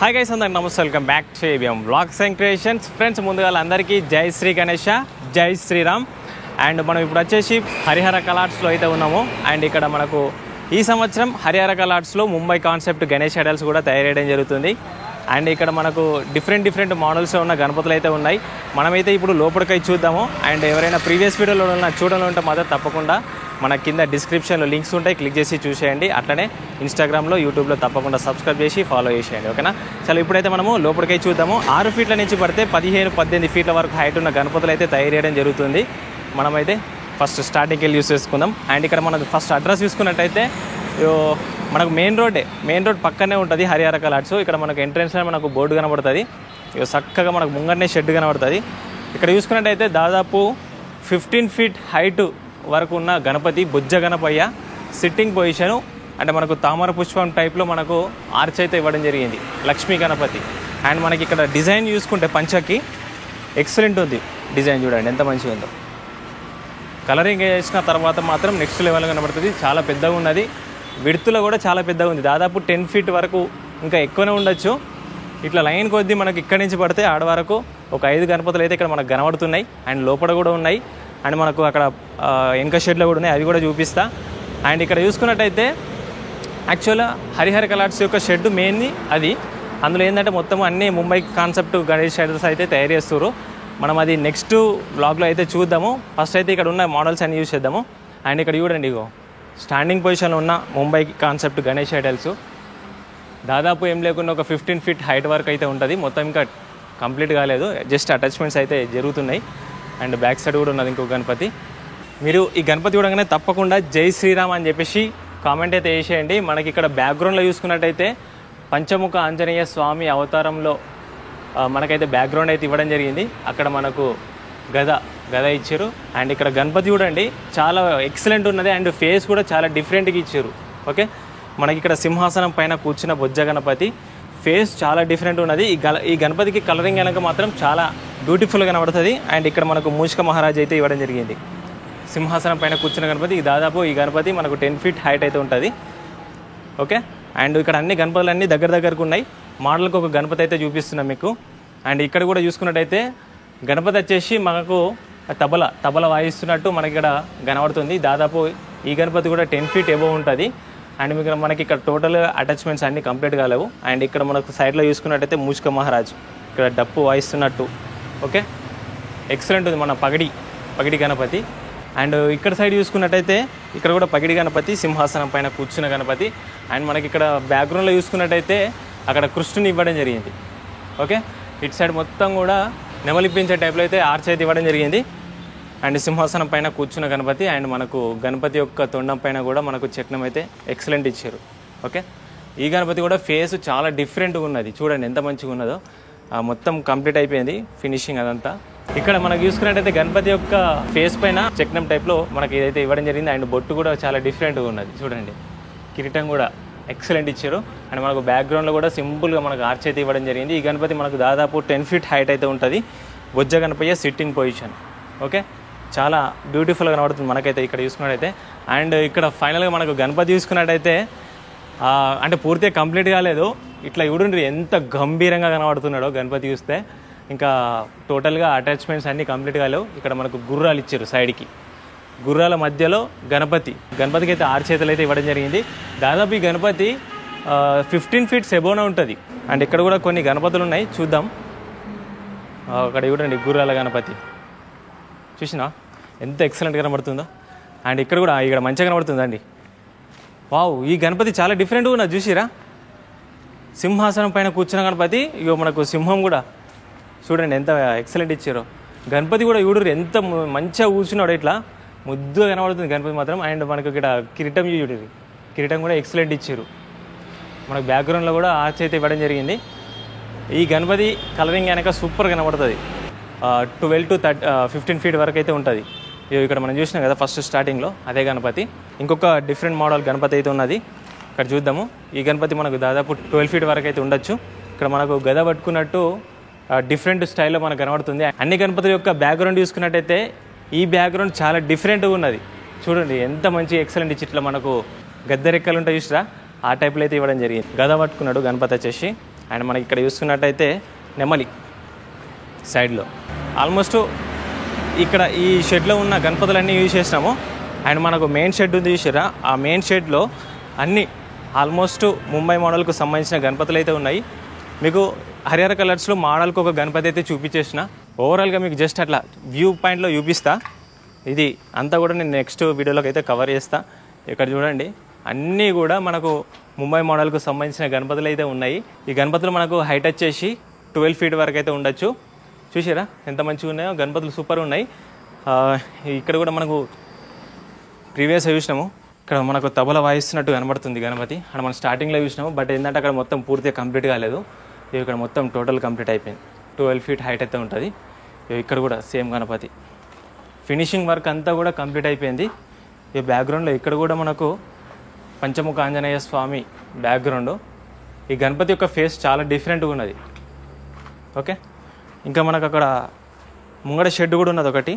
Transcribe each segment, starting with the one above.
Hi guys, అందరికి నమస్తే. Welcome back to ABM vlogs and creations. Friends, ముందుగా అందరికీ జై శ్రీ గణేష, జై శ్రీరామ్. అండ్ మనం ఇప్పుడు వచ్చేసి హరిహర కలార్ట్స్లో అయితే ఉన్నాము. అండ్ ఇక్కడ మనకు ఈ సంవత్సరం హరిహర కలార్ట్స్లో ముంబై కాన్సెప్ట్ గణేష్ ఐడల్స్ కూడా తయారు జరుగుతుంది. అండ్ ఇక్కడ మనకు డిఫరెంట్ మోడల్స్ ఉన్న గణపతులు అయితే ఉన్నాయి. మనమైతే ఇప్పుడు లోపలికి చూద్దాము. అండ్ ఎవరైనా ప్రీవియస్ వీడియోలో చూడాలంటే మాత్రం తప్పకుండా మన కింద డిస్క్రిప్షన్లో లింక్స్ ఉంటాయి, క్లిక్ చేసి చూసేయండి. అట్లనే ఇన్స్టాగ్రామ్లో, యూట్యూబ్లో తప్పకుండా సబ్స్క్రైబ్ చేసి ఫాలో చేసేయండి. ఓకేనా? చాలా ఇప్పుడైతే మనము లోపలికి చూద్దాము. 6 ఫీట్ల నుంచి పడితే 15-18 ఫీట్ల వరకు హైట్ ఉన్న గణపతులు అయితే తయారు చేయడం జరుగుతుంది. మనమైతే ఫస్ట్ స్టార్టింగ్కి వెళ్ళి యూస్ చేసుకుందాం. అండ్ ఇక్కడ మనకు ఫస్ట్ అడ్రస్ చూసుకున్నట్టయితే మనకు మెయిన్ రోడ్ పక్కనే ఉంటుంది హరిహర కలార్ట్స్. ఇక్కడ మనకు ఎంట్రెన్స్లో మనకు బోర్డు కనబడుతుంది. చక్కగా మనకు ముంగనే షెడ్ కనబడుతుంది. ఇక్కడ చూసుకున్నట్టయితే దాదాపు 15 ఫీట్ హైట్ వరకు ఉన్న గణపతి బొజ్జ గణపయ్య సిట్టింగ్ పొజిషను. అంటే మనకు తామర పుష్పం టైప్లో మనకు ఆర్చ్ అయితే ఇవ్వడం జరిగింది, లక్ష్మీ గణపతి. అండ్ మనకి ఇక్కడ డిజైన్ చూసుకుంటే పంచకి ఎక్సలెంట్ ఉంది. డిజైన్ చూడండి ఎంత మంచిగా ఉందో. కలరింగ్ వేసిన తర్వాత మాత్రం నెక్స్ట్ లెవెల్ కనబడుతుంది. చాలా పెద్దగా ఉన్నది. విడుతులో కూడా చాలా పెద్దగా ఉంది. దాదాపు 10 ఫీట్ వరకు ఇంకా ఎక్కువనే ఉండొచ్చు. ఇట్లా లైన్ కొద్దీ మనకి ఇక్కడి నుంచి పడితే ఆడ వరకు ఒక 5 గణపతులు అయితే ఇక్కడ మనకు కనబడుతున్నాయి. అండ్ లోపల కూడా ఉన్నాయి. అండ్ మనకు అక్కడ వెనక షెడ్లో కూడా ఉన్నాయి, అవి కూడా చూపిస్తా. అండ్ ఇక్కడ చూసుకున్నట్టయితే యాక్చువల్గా హరిహర కలార్ట్స్ యొక్క షెడ్ మెయిన్ అది. అందులో ఏంటంటే మొత్తం అన్నీ ముంబై కాన్సెప్ట్ గణేష్ ఐడల్స్ అయితే తయారు చేస్తారు. మనం అది నెక్స్ట్ బ్లాగ్లో అయితే చూద్దాము. ఫస్ట్ అయితే ఇక్కడ ఉన్న మోడల్స్ అన్ని యూజ్ చేద్దాము. అండ్ ఇక్కడ చూడండి, ఇగో స్టాండింగ్ పొజిషన్లో ఉన్న ముంబై కాన్సెప్ట్ గణేష్ ఐడల్స్ దాదాపు ఏం లేకుండా ఒక 15 ఫీట్ హైట్ వరకు అయితే ఉంటుంది. మొత్తం ఇంకా కంప్లీట్ కాలేదు, జస్ట్ అటాచ్మెంట్స్ అయితే జరుగుతున్నాయి. అండ్ బ్యాక్ సైడ్ కూడా ఉన్నది ఇంకో గణపతి. మీరు ఈ గణపతి చూడగానే తప్పకుండా జై శ్రీరామ్ అని చెప్పేసి కామెంట్ అయితే వేసేయండి. మనకి ఇక్కడ బ్యాక్గ్రౌండ్లో చూసుకున్నట్టయితే పంచముఖ ఆంజనేయ స్వామి అవతారంలో మనకైతే బ్యాక్గ్రౌండ్ అయితే ఇవ్వడం జరిగింది. అక్కడ మనకు గద ఇచ్చారు. అండ్ ఇక్కడ గణపతి చూడండి చాలా ఎక్సలెంట్ ఉన్నది. అండ్ ఫేస్ కూడా చాలా డిఫరెంట్గా ఇచ్చారు. ఓకే, మనకి ఇక్కడ సింహాసనం పైన కూర్చున్న బొజ్జ గణపతి ఫేస్ చాలా డిఫరెంట్ ఉన్నది. ఈ గణపతికి కలరింగ్ కనుక మాత్రం చాలా బ్యూటిఫుల్గా కనబడుతుంది. అండ్ ఇక్కడ మనకు మూషిక మహారాజ్ అయితే ఇవ్వడం జరిగింది. సింహాసనం పైన కూర్చున్న గణపతి. దాదాపు ఈ గణపతి మనకు 10 ఫీట్ హైట్ అయితే ఉంటుంది. ఓకే, అండ్ ఇక్కడ అన్ని గణపతులు అన్నీ దగ్గరకు ఉన్నాయి. మోడల్కి ఒక గణపతి అయితే చూపిస్తున్నాం మీకు. అండ్ ఇక్కడ కూడా చూసుకున్నట్టయితే గణపతి వచ్చేసి మనకు తబల వాయిస్తున్నట్టు మనకి ఇక్కడ కనబడుతుంది. దాదాపు ఈ గణపతి కూడా 10 ఫీట్ ఎబో ఉంటుంది. అండ్ మీకు మనకి ఇక్కడ టోటల్ అటాచ్మెంట్స్ అన్నీ కంప్లీట్ కాలేవు. అండ్ ఇక్కడ మనకు సైడ్లో చూసుకున్నట్టయితే మూషిక మహారాజ్ ఇక్కడ డప్పు వాయిస్తున్నట్టు. ఓకే, ఎక్సలెంట్ ఉంది మన పగిడి గణపతి. అండ్ ఇక్కడ సైడ్ చూసుకున్నట్టయితే ఇక్కడ కూడా పగిడి గణపతి, సింహాసనం పైన కూర్చున్న గణపతి. అండ్ మనకి ఇక్కడ బ్యాక్గ్రౌండ్లో చూసుకున్నట్టయితే అక్కడ కృష్ణుని ఇవ్వడం జరిగింది. ఓకే, ఇటు సైడ్ మొత్తం కూడా నెమలిపించే టైప్లో అయితే ఆర్చ్ అయితే ఇవ్వడం జరిగింది. అండ్ సింహాసనం పైన కూర్చున్న గణపతి. అండ్ మనకు గణపతి యొక్క తొండం పైన కూడా మనకు చక్రం అయితే ఎక్సలెంట్ ఇచ్చారు. ఓకే, ఈ గణపతి కూడా ఫేస్ చాలా డిఫరెంట్గా ఉన్నది. చూడండి ఎంత మంచిగా ఉన్నదో. మొత్తం కంప్లీట్ అయిపోయింది ఫినిషింగ్ అదంతా. ఇక్కడ మనకు చూసుకున్నట్టయితే గణపతి యొక్క ఫేస్ పైన చక్రం టైప్లో మనకి ఇదైతే ఇవ్వడం జరిగింది. అండ్ బొట్టు కూడా చాలా డిఫరెంట్గా ఉన్నది. చూడండి, కిరీటం కూడా ఎక్సలెంట్ ఇచ్చారు. అండ్ మనకు బ్యాక్గ్రౌండ్లో కూడా సింపుల్గా మనకు ఆర్చ్ అయితే ఇవ్వడం జరిగింది. ఈ గణపతి మనకు దాదాపు 10 ఫీట్ హైట్ అయితే ఉంటుంది. బొజ్జ గణపయ్య సిట్టింగ్ పొజిషన్. ఓకే, చాలా బ్యూటిఫుల్గా కనబడుతుంది మనకైతే ఇక్కడ చూసుకున్నట్టయితే. అండ్ ఇక్కడ ఫైనల్గా మనకు గణపతి చూసుకున్నట్టయితే అంటే పూర్తిగా కంప్లీట్ కాలేదు. ఇట్లా చూడండి ఎంత గంభీరంగా కనబడుతున్నాడో గణపతి చూస్తే. ఇంకా టోటల్గా అటాచ్మెంట్స్ అన్నీ కంప్లీట్ కాలేవు. ఇక్కడ మనకు గుర్రాలు ఇచ్చారు సైడ్కి. గుర్రాల మధ్యలో గణపతికి అయితే 6 చేతులు అయితే ఇవ్వడం జరిగింది. దాదాపు ఈ గణపతి 15 ఫీట్స్ ఎబోనే ఉంటుంది. అండ్ ఇక్కడ కూడా కొన్ని గణపతులు ఉన్నాయి, చూద్దాం. అక్కడ చూడండి గుర్రాల గణపతి చూసినా ఎంత ఎక్సలెంట్ కనబడుతుందో. అండ్ ఇక్కడ మంచిగా కనబడుతుందండి. వావ్, ఈ గణపతి చాలా డిఫరెంట్గా ఉన్నది చూసిరా. సింహాసనం పైన కూర్చున్న గణపతి. ఇగో మనకు సింహం కూడా చూడండి ఎంత ఎక్సలెంట్ ఇచ్చారో. గణపతి కూడా చూడరు ఎంత మంచిగా కూర్చున్నాడు, ఇట్లా ముద్దుగా కనబడుతుంది గణపతి మాత్రం. అండ్ మనకు ఇక్కడ కిరీటం కూడా ఎక్సలెంట్ ఇచ్చారు. మనకు బ్యాక్గ్రౌండ్లో కూడా ఆర్చ్ అయితే ఇవ్వడం జరిగింది. ఈ గణపతి కలరింగ్ కనుక సూపర్ కనబడుతుంది. 12-15 ఫీట్ వరకు అయితే ఉంటుంది. ఇక్కడ మనం చూసినాం కదా ఫస్ట్ స్టార్టింగ్లో అదే గణపతి. ఇంకొక డిఫరెంట్ మోడల్ గణపతి అయితే ఉన్నది, ఇక్కడ చూద్దాము. ఈ గణపతి మనకు దాదాపు 12 ఫీట్ వరకు అయితే ఉండొచ్చు. ఇక్కడ మనకు గద పట్టుకున్నట్టు డిఫరెంట్ స్టైల్లో మనకు కనబడుతుంది. అన్ని గణపతుల యొక్క బ్యాక్గ్రౌండ్ చూసుకున్నట్టయితే ఈ బ్యాక్గ్రౌండ్ చాలా డిఫరెంట్గా ఉన్నది. చూడండి ఎంత మంచి ఎక్సలెంట్ ఇచ్చి ఇట్లా మనకు గద్దెరెక్కలు ఉంటాయి చూసిరా, ఆ టైప్లో అయితే ఇవ్వడం జరిగింది. గద పట్టుకున్నాడు గణపతి వచ్చేసి. అండ్ మనకి ఇక్కడ చూసుకున్నట్టయితే నెమలి సైడ్లో ఆల్మోస్ట్ ఇక్కడ ఈ షెడ్లో ఉన్న గణపతులన్నీ యూజ్ చేసినాము. అండ్ మనకు మెయిన్ షెడ్ ఉంది చూసారా, ఆ మెయిన్ షెడ్లో అన్నీ ఆల్మోస్ట్ ముంబై మోడల్కు సంబంధించిన గణపతులు అయితే ఉన్నాయి. మీకు హరిహర కలర్స్లో మోడల్కి ఒక గణపతి అయితే చూపించేసిన. ఓవరాల్గా మీకు జస్ట్ అట్లా వ్యూ పాయింట్లో చూపిస్తా. ఇది అంతా కూడా నేను నెక్స్ట్ వీడియోలోకి అయితే కవర్ చేస్తా. ఇక్కడ చూడండి అన్నీ కూడా మనకు ముంబై మోడల్కు సంబంధించిన గణపతులు అయితే ఉన్నాయి. ఈ గణపతులు మనకు హైట్ వచ్చేసి 12 feet వరకు అయితే ఉండొచ్చు. చూసారా ఎంత మంచిగా ఉన్నాయో, గణపతులు సూపర్ ఉన్నాయి. ఇక్కడ కూడా మనకు ప్రీవియస్ చూసినాము, ఇక్కడ మనకు తబల వాయిస్తున్నట్టు కనబడుతుంది గణపతి. అక్కడ మనం స్టార్టింగ్లో చూసినాము, బట్ ఏంటంటే అక్కడ మొత్తం పూర్తిగా కంప్లీట్ కాలేదు. ఇక్కడ మొత్తం టోటల్ కంప్లీట్ అయిపోయింది. 12 feet హైట్ అయితే ఉంటుంది. ఇక్కడ కూడా సేమ్ గణపతి ఫినిషింగ్ వర్క్ అంతా కూడా కంప్లీట్ అయిపోయింది. ఈ బ్యాక్గ్రౌండ్లో ఇక్కడ కూడా మనకు పంచముఖ ఆంజనేయ స్వామి బ్యాక్గ్రౌండ్. ఈ గణపతి యొక్క ఫేస్ చాలా డిఫరెంట్గా ఉన్నది. ఓకే, ఇంకా మనకు అక్కడ ముంగడ షెడ్ కూడా ఉన్నది ఒకటి,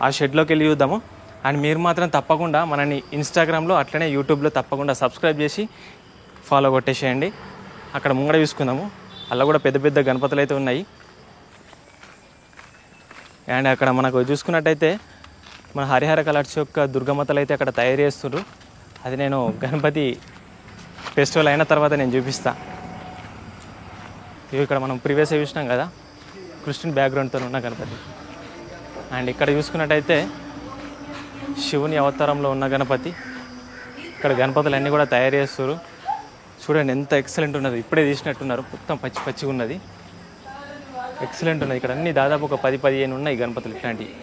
ఆ షెడ్లోకి వెళ్ళి చూద్దాము. అండ్ మీరు మాత్రం తప్పకుండా మనని ఇన్స్టాగ్రామ్లో అట్లనే యూట్యూబ్లో తప్పకుండా సబ్స్క్రైబ్ చేసి ఫాలో కొట్టేసేయండి. అక్కడ ముంగడ చూసుకుందాము, అలా కూడా పెద్ద పెద్ద గణపతులు అయితే ఉన్నాయి. అండ్ అక్కడ మనకు చూసుకున్నట్టయితే మన హరిహర కలర్స్ యొక్క దుర్గమ్మతలు అయితే అక్కడ తయారు చేస్తున్నారు. అది నేను గణపతి ఫెస్టివల్ అయిన తర్వాత నేను చూపిస్తా. ఇవి ఇక్కడ మనం ప్రీవియస్ చూసినాం కదా, కృష్ణుని బ్యాక్గ్రౌండ్తో ఉన్న గణపతి. అండ్ ఇక్కడ చూసుకున్నట్టయితే శివుని అవతారంలో ఉన్న గణపతి. ఇక్కడ గణపతులు అన్నీ కూడా తయారు చేస్తారు. చూడండి ఎంత ఎక్సలెంట్ ఉన్నది, ఇప్పుడే తీసినట్టున్నారు, మొత్తం పచ్చి పచ్చిగా ఉన్నది, ఎక్సలెంట్ ఉన్నది. ఇక్కడ అన్ని దాదాపు ఒక 10-15 ఉన్నాయి గణపతులు ఇట్లాంటివి.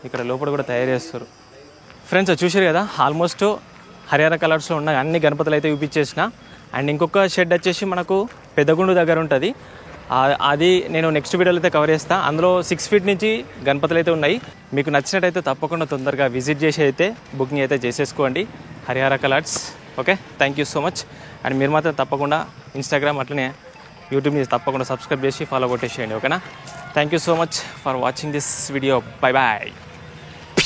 ఇక్కడ లోపల కూడా తయారు చేస్తారు. ఫ్రెండ్స్ చూసారు కదా, ఆల్మోస్ట్ హరిహర కలర్స్లో ఉన్న అన్ని గణపతులు అయితే చూపించేసిన. అండ్ ఇంకొక షెడ్ వచ్చేసి మనకు పెద్దగుండు దగ్గర ఉంటుంది, అది నేను నెక్స్ట్ వీడియోలో అయితే కవర్ చేస్తాను. అందులో 6 feet నుంచి గణపతులు అయితే ఉన్నాయి. మీకు నచ్చినట్టయితే తప్పకుండా తొందరగా విజిట్ చేసి అయితే బుకింగ్ అయితే చేసేసుకోండి Harihara colours. Okay, thank you so much. And మీరు మాత్రం తప్పకుండా ఇన్స్టాగ్రామ్ అట్లనే యూట్యూబ్ని తప్పకుండా సబ్స్క్రైబ్ చేసి ఫాలో కొట్టేసేయండి. ఓకేనా, thank you so much for watching this video. Bye bye.